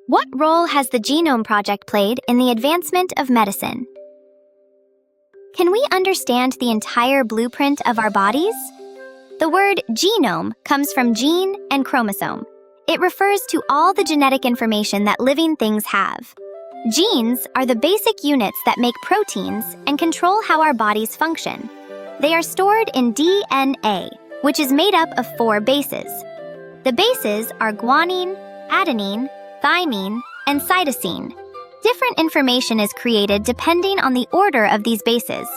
What role has the Genome Project played in the advancement of medicine? Can we understand the entire blueprint of our bodies? The word genome comes from gene and chromosome. It refers to all the genetic information that living things have. Genes are the basic units that make proteins and control how our bodies function. They are stored in DNA, which is made up of 4 bases. The bases are guanine, adenine, thymine, and cytosine. Different information is created depending on the order of these bases.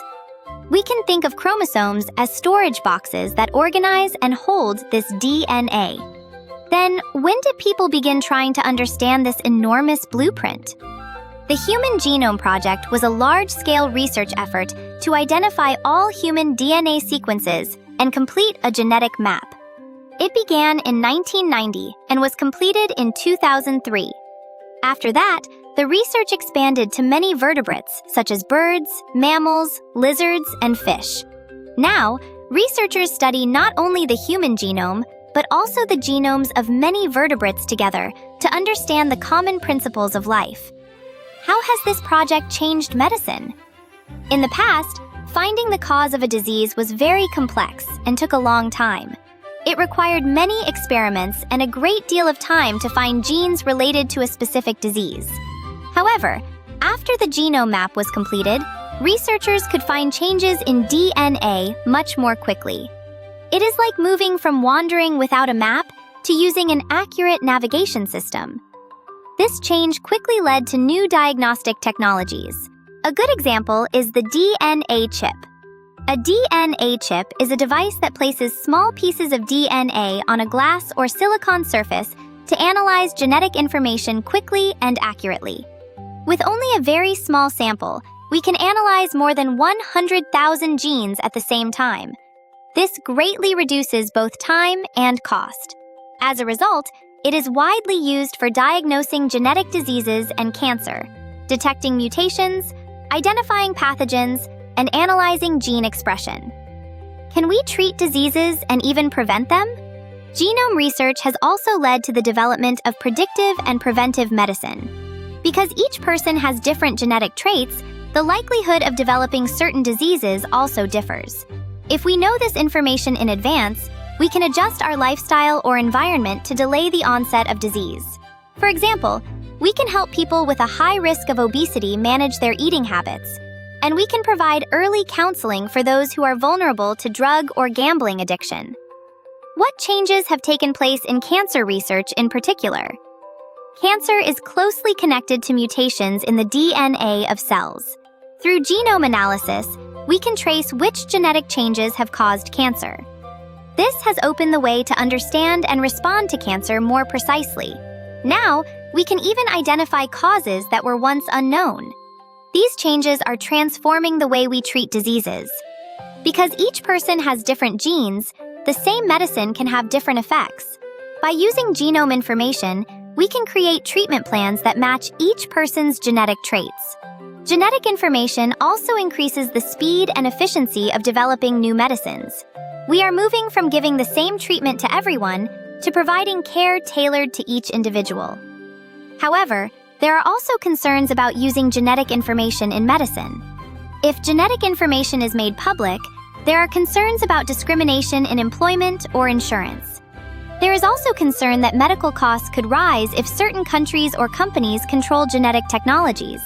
We can think of chromosomes as storage boxes that organize and hold this DNA. Then, when did people begin trying to understand this enormous blueprint? The Human Genome Project was a large-scale research effort to identify all human DNA sequences and complete a genetic map. It began in 1990 and was completed in 2003. After that, the research expanded to many vertebrates, such as birds, mammals, lizards, and fish. Now, researchers study not only the human genome, but also the genomes of many vertebrates together to understand the common principles of life. How has this project changed medicine? In the past, finding the cause of a disease was very complex and took a long time. It required many experiments and a great deal of time to find genes related to a specific disease. However, after the genome map was completed, researchers could find changes in DNA much more quickly. It is like moving from wandering without a map to using an accurate navigation system. This change quickly led to new diagnostic technologies. A good example is the DNA chip. A DNA chip is a device that places small pieces of DNA on a glass or silicon surface to analyze genetic information quickly and accurately. With only a very small sample, we can analyze more than 100,000 genes at the same time. This greatly reduces both time and cost. As a result, it is widely used for diagnosing genetic diseases and cancer, detecting mutations, identifying pathogens, and analyzing gene expression. Can we treat diseases and even prevent them? Genome research has also led to the development of predictive and preventive medicine. Because each person has different genetic traits, the likelihood of developing certain diseases also differs. If we know this information in advance, we can adjust our lifestyle or environment to delay the onset of disease. For example, we can help people with a high risk of obesity manage their eating habits, and we can provide early counseling for those who are vulnerable to drug or gambling addiction. What changes have taken place in cancer research in particular? Cancer is closely connected to mutations in the DNA of cells. Through genome analysis, we can trace which genetic changes have caused cancer. This has opened the way to understand and respond to cancer more precisely. Now, we can even identify causes that were once unknown. These changes are transforming the way we treat diseases. Because each person has different genes, the same medicine can have different effects. By using genome information, we can create treatment plans that match each person's genetic traits. Genetic information also increases the speed and efficiency of developing new medicines. We are moving from giving the same treatment to everyone to providing care tailored to each individual. However, there are also concerns about using genetic information in medicine. If genetic information is made public, there are concerns about discrimination in employment or insurance. There is also concern that medical costs could rise if certain countries or companies control genetic technologies.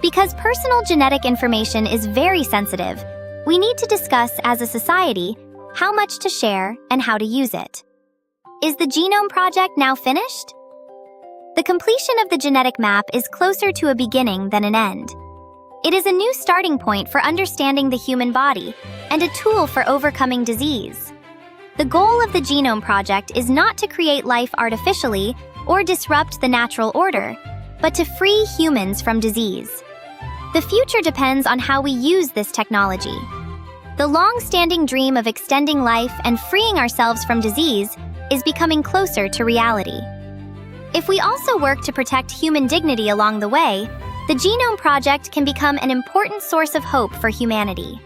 Because personal genetic information is very sensitive, we need to discuss as a society how much to share and how to use it. Is the Genome Project now finished? The completion of the genetic map is closer to a beginning than an end. It is a new starting point for understanding the human body and a tool for overcoming disease. The goal of the Genome Project is not to create life artificially or disrupt the natural order, but to free humans from disease. The future depends on how we use this technology. The long-standing dream of extending life and freeing ourselves from disease is becoming closer to reality. If we also work to protect human dignity along the way, the Genome Project can become an important source of hope for humanity.